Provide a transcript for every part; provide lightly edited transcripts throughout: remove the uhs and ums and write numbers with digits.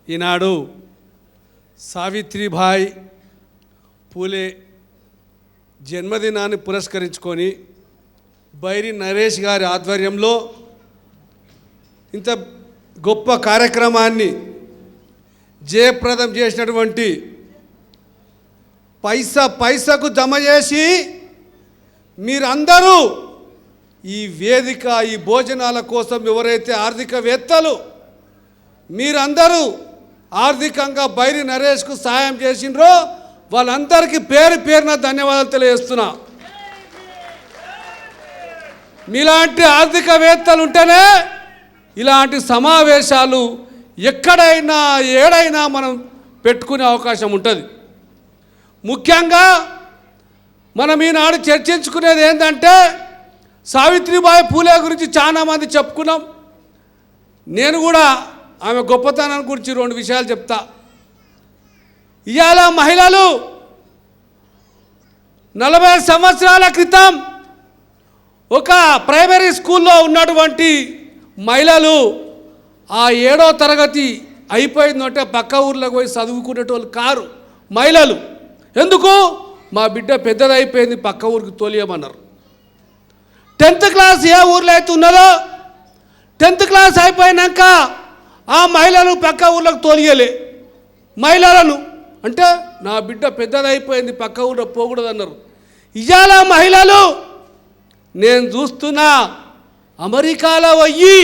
ఈనాడు సావిత్రిబాయి పూలే జన్మదినాన్ని పురస్కరించుకొని బైరి నరేష్ గారి ఆధ్వర్యంలో ఇంత గొప్ప కార్యక్రమాన్ని జయప్రదం చేసినటువంటి పైసకు జమ చేసి మీరందరూ ఈ వేదిక ఈ భోజనాల కోసం ఎవరైతే ఆర్థికవేత్తలు మీరందరూ ఆర్థికంగా బైరి నరేష్కు సాయం చేసినరో వాళ్ళందరికీ పేరు పేరున ధన్యవాదాలు తెలియజేస్తున్నా. మీలాంటి ఆర్థికవేత్తలు ఉంటేనే ఇలాంటి సమావేశాలు ఎక్కడైనా ఏడైనా మనం పెట్టుకునే అవకాశం ఉంటుంది. ముఖ్యంగా మనం ఈనాడు చర్చించుకునేది ఏంటంటే సావిత్రిబాయి పూలే గురించి చాలామంది చెప్పుకున్నాం. నేను కూడా ఆమె గొప్పతనాన్ని గురించి 2 విషయాలు చెప్తా. ఇవాళ మహిళలు 40 సంవత్సరాల క్రితం ఒక ప్రైమరీ స్కూల్లో ఉన్నటువంటి మహిళలు ఆ 7వ తరగతి అయిపోయిందంటే పక్క ఊర్లోకి పోయి చదువుకునేటోళ్ళు కారు మహిళలు. ఎందుకు? మా బిడ్డ పెద్దదైపోయింది పక్క ఊరికి తోలియమన్నారు. 10th క్లాస్ ఏ ఊర్లో అయితే ఉన్నదో 10th క్లాస్ అయిపోయినాక ఆ మహిళలు పక్క ఊర్లోకి తోలియలే. మహిళలను అంటే నా బిడ్డ పెద్దదైపోయింది పక్క ఊళ్ళో పోకూడదు అన్నారు. ఇవాళ మహిళలు నేను చూస్తున్నా అమెరికాలో పోయి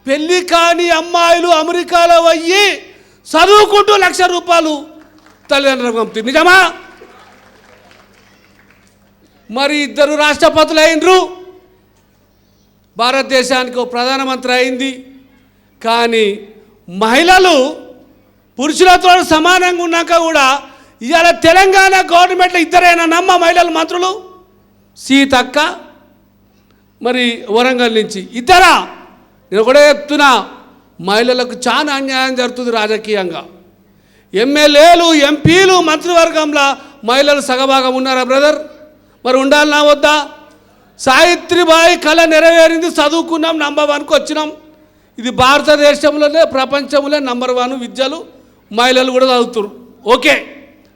పెళ్ళి కాని అమ్మాయిలు అమెరికాలో పోయి చదువుకుంటూ ₹1,00,000 తల్లిదండ్రులకు పంపుతుంది. నిజమా? మరి 2 రాష్ట్రపతులు అయినరు, భారతదేశానికి ఒక ప్రధానమంత్రి అయింది. కానీ మహిళలు పురుషులతో సమానంగా ఉన్నాక కూడా ఇవాళ తెలంగాణ గవర్నమెంట్లో 2 నమ్మ మహిళలు మంత్రులు సీతక్క మరి వరంగల్ నుంచి 2. నేను కూడా చెప్తున్నా మహిళలకు చాలా అన్యాయం జరుగుతుంది రాజకీయంగా. ఎమ్మెల్యేలు ఎంపీలు మంత్రివర్గంలో మహిళలు సగభాగం ఉన్నారా బ్రదర్? మరి ఉండాలన్నా వద్దా? సావిత్రిబాయి కళ నెరవేరింది, చదువుకున్నాం, నంబర్ 1కు వచ్చినాం. ఇది భారతదేశంలోనే ప్రపంచంలో నంబర్ 1 విద్యలు మహిళలు కూడా చదువుతారు. ఓకే,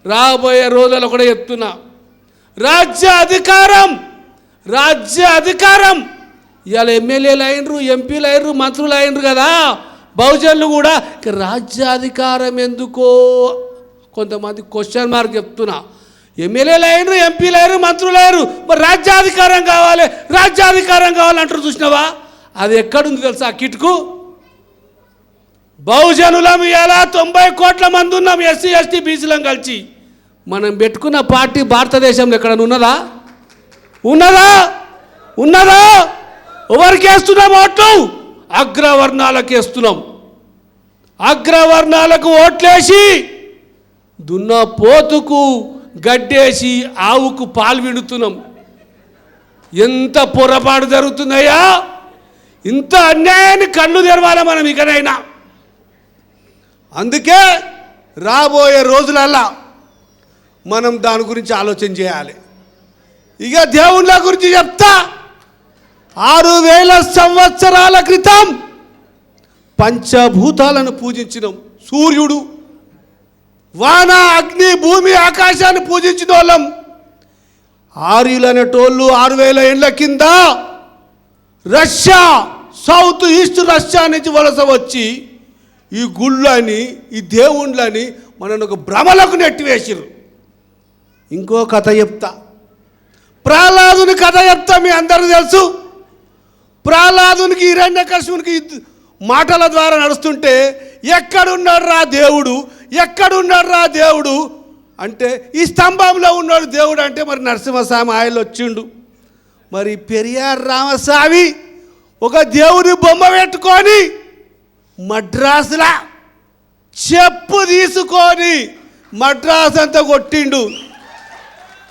రాబోయే రోజుల్లో కూడా చెప్తున్నా రాజ్య అధికారం ఇవాళ ఎమ్మెల్యేలు అయినరు, ఎంపీలు అయినరు, మంత్రులు అయినరు కదా. బహుజనులు కూడా రాజ్యాధికారం ఎందుకో కొంతమంది క్వశ్చన్ మార్క్ చెప్తున్నా. ఎమ్మెల్యేలు అయినరు, ఎంపీలు అయినరు, మంత్రులు అయినరు, మరి రాజ్యాధికారం కావాలంటారు. చూసినావా? అది ఎక్కడుంది తెలుసా? కిటుకు. బహుజనులం ఇలా 90 కోట్ల మంది ఉన్నాం, ఎస్సీ ఎస్టీ బీసీలం కలిసి. మనం పెట్టుకున్న పార్టీ భారతదేశంలో ఎక్కడన్నా ఉన్నదా? ఎవరికి వేస్తున్నాం ఓట్లు? అగ్రవర్ణాలకు వేస్తున్నాం. అగ్రవర్ణాలకు ఓట్లేసి దున్న పోతుకు గడ్డేసి ఆవుకు పాలు విడుతున్నాం. ఎంత పొరపాటు జరుగుతుందయ్యా! ఇంత అన్యాయాన్ని కళ్ళు తెరవాలి మనం ఇకనైనా. అందుకే రాబోయే రోజులల్లా మనం దాని గురించి ఆలోచన చేయాలి. ఇక దేవుళ్ళ గురించి చెప్తా. 6000 సంవత్సరాల క్రితం పంచభూతాలను పూజించినాం. సూర్యుడు, వాన, అగ్ని, భూమి, ఆకాశాన్ని పూజించిన వాళ్ళం. ఆర్యులు అనేటోళ్ళు 6000 ఏళ్ళ కింద రష్యా, సౌత్ ఈస్ట్ రష్యా నుంచి వలస వచ్చి ఈ గుళ్ళని, ఈ దేవుళ్ళని మనను ఒక భ్రమలకు నెట్టివేసిరు. ఇంకో కథ చెప్తా, ప్రహ్లాదుని కథ చెప్తా. మీ అందరూ తెలుసు. ప్రహ్లాదునికి హిరణ్యకశిపునికి మాటల ద్వారా నడుస్తుంటే ఎక్కడున్నాడు రా దేవుడు అంటే ఈ స్తంభంలో ఉన్నాడు దేవుడు అంటే మరి నరసింహస్వామి ఆయన వచ్చిండు. మరి పెరియార్ రామస్వామి ఒక దేవుని బొమ్మ పెట్టుకొని మద్రాసులా చెప్పు తీసుకొని మద్రాసు అంతా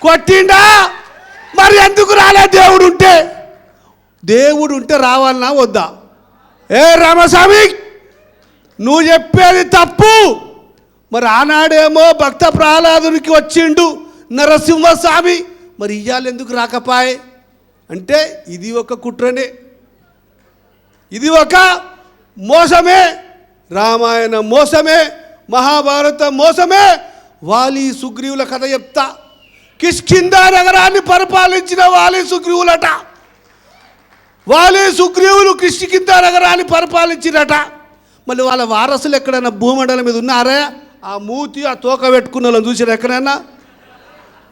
కొట్టిండా? మరి ఎందుకు రాలే? దేవుడు ఉంటే రావాలన్నా వద్దా? ఏ రామస్వామి, నువ్వు చెప్పేది తప్పు. మరి ఆనాడేమో భక్త ప్రహ్లాదునికి వచ్చిండు నరసింహస్వామి, మరి ఇయ్యాల ఎందుకు రాకపాయే అంటే ఇది ఒక కుట్రనే, ఇది ఒక మోసమే. రామాయణం మోసమే, మహాభారతం మోసమే. వాలి సుగ్రీవుల కథ చెప్తా. కిష్కింధా నగరాన్ని పరిపాలించిన వాలి సుగ్రీవులట. వాలి సుగ్రీవులు కిష్కింధా నగరాన్ని పరిపాలించినట. మళ్ళీ వాళ్ళ వారసులు ఎక్కడైనా భూమండలం మీద ఉన్నారా? ఆ మూతి ఆ తోక పెట్టుకున్న వాళ్ళని చూసారు ఎక్కడైనా?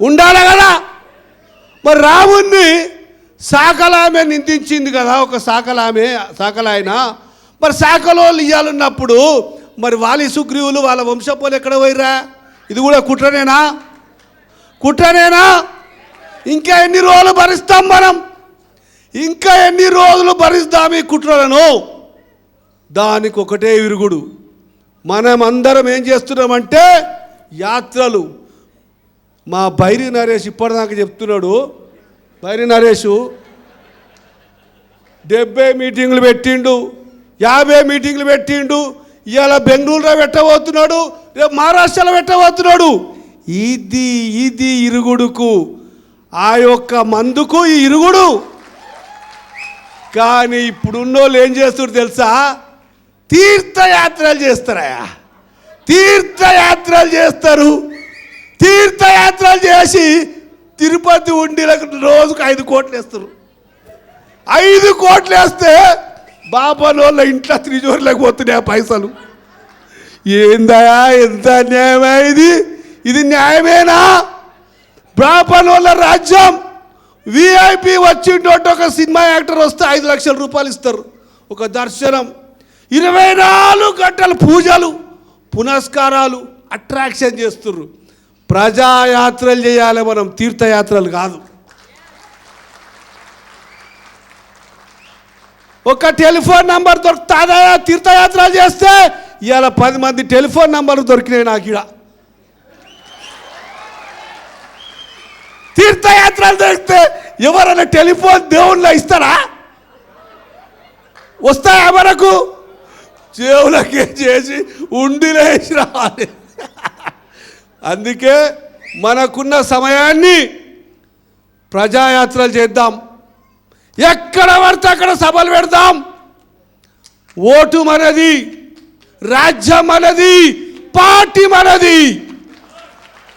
ఉండాలి కదా. మరి రాముణ్ణి సాకలామె నిందించింది కదా, ఒక సాకలాయన. మరి సాకలోళ్ళు ఇయ్యాలన్నప్పుడు మరి వాలి సుగ్రీవులు వాళ్ళ వంశపోలు ఎక్కడ పోయిరా? ఇది కూడా కుట్రనేనా? ఇంకా ఎన్ని రోజులు భరిస్తాం మనం? ఇంకా ఎన్ని రోజులు భరిస్తాం ఈ కుట్రలను? దానికి ఒకటే విరుగుడు. మనం అందరం ఏం చేస్తున్నామంటే యాత్రలు. మా బైరి నరేష్ ఇప్పటిదాకా చెప్తున్నాడు. బైరి నరేష్ 70 మీటింగులు పెట్టిండు, 50 మీటింగులు పెట్టిండు. ఇవాళ బెంగళూరులో పెట్టబోతున్నాడు, రేపు మహారాష్ట్రలో పెట్టబోతున్నాడు. ఇది ఇరుగుడుకు, ఆ యొక్క మందుకు ఈ ఇరుగుడు. కానీ ఇప్పుడున్నోళ్ళు ఏం చేస్తున్నారు తెలుసా? తీర్థయాత్రలు చేస్తారా? తీర్థయాత్రలు చేసి తిరుపతి ఉండిలకు రోజుకు 5 కోట్లు వేస్తారు. 5 కోట్లు వేస్తే బాబాలోళ్ళ ఇంట్లో త్రిజోర్లకు పోతున్నాయి ఆ పైసలు. ఏందయా, ఎంత న్యాయమా ఇది న్యాయమేనా? బాబాలోళ్ళ రాజ్యం. విఐపి వచ్చిండోటి ఒక సినిమా యాక్టర్ వస్తే 5 లక్షల రూపాయలు ఇస్తారు. ఒక దర్శనం, 24 గంటలు పూజలు పునస్కారాలు అట్రాక్షన్ చేస్తుర్రు. ప్రజాయాత్రలు చేయాలి మనం, తీర్థయాత్రలు కాదు. ఒక టెలిఫోన్ నంబర్ దొరుకుతుందా తీర్థయాత్రలు చేస్తే? ఇవాళ 10 మంది టెలిఫోన్ నంబర్లు దొరికినాయి నాకు. ఇక్కడ తీర్థయాత్రలు దొరికితే ఎవరైనా టెలిఫోన్ దేవుళ్ళ ఇస్తారా? వస్తాయా మనకు? చెవులకే చేసి ఉండిలో వేసి రావాలి. అందుకే మనకున్న సమయాన్ని ప్రజాయాత్రలు చేద్దాం. ఎక్కడ పడితే అక్కడ సభలు పెడదాం. ఓటు మనది, రాజ్యం మనది, పార్టీ మనది.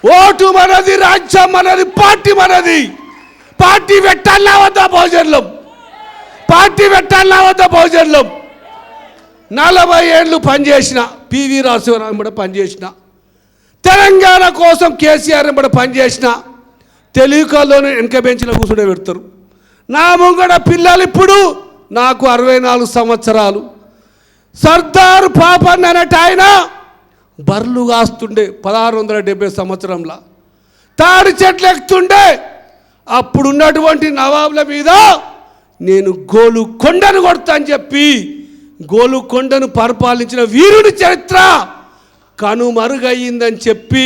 ఓటు మనది, రాజ్యం మనది, పార్టీ మనది. పార్టీ పెట్టాలా వద్దా భోజనం? 40 ఏళ్ళు పనిచేసిన పివి రాఘవరావు కూడా పనిచేసిన, తెలంగాణ కోసం కేసీఆర్ కూడా పనిచేసిన. తెలివికల్లోనే వెనక బెంచ్లో కూర్చునే పెడతారు. నా ముంగడ పిల్లలు ఇప్పుడు నాకు 64 సంవత్సరాలు. సర్దార్ పాపన్న అన్నట్టు ఆయన బర్లు కాస్తుండే 1670 సంవత్సరంలో. తాడి చెట్లు ఎక్కుతుండే. అప్పుడున్నటువంటి నవాబుల మీద నేను గోలుకొండను కొడతా అని చెప్పి గోలుకొండను పరిపాలించిన వీరుని చరిత్ర కనుమరుగయ్యిందని చెప్పి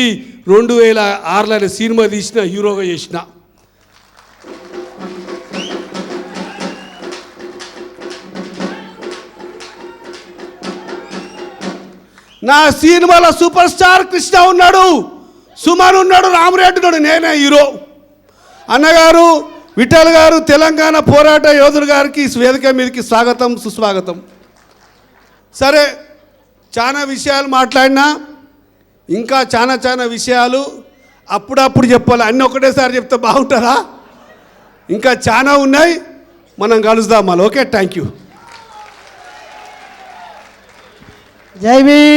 2006లో సినిమా తీసిన, హీరోగా చేసిన. నా సినిమాలో సూపర్ స్టార్ కృష్ణ ఉన్నాడు, సుమన్ ఉన్నాడు, రామరెడ్డి ఉన్నాడు, నేనే హీరో. అన్నగారు విఠల్ గారు తెలంగాణ పోరాట యోధులు గారికి వేదిక మీదకి స్వాగతం, సుస్వాగతం. సరే, చాలా విషయాలు మాట్లాడినా, ఇంకా చాలా విషయాలు అప్పుడప్పుడు చెప్పాలి. అన్నీ ఒకటేసారి చెప్తే బాగుంటుందా? ఇంకా చాలా ఉన్నాయి, మనం కలుద్దాం మళ్ళీ. Okay, thank you. జై భీమ్.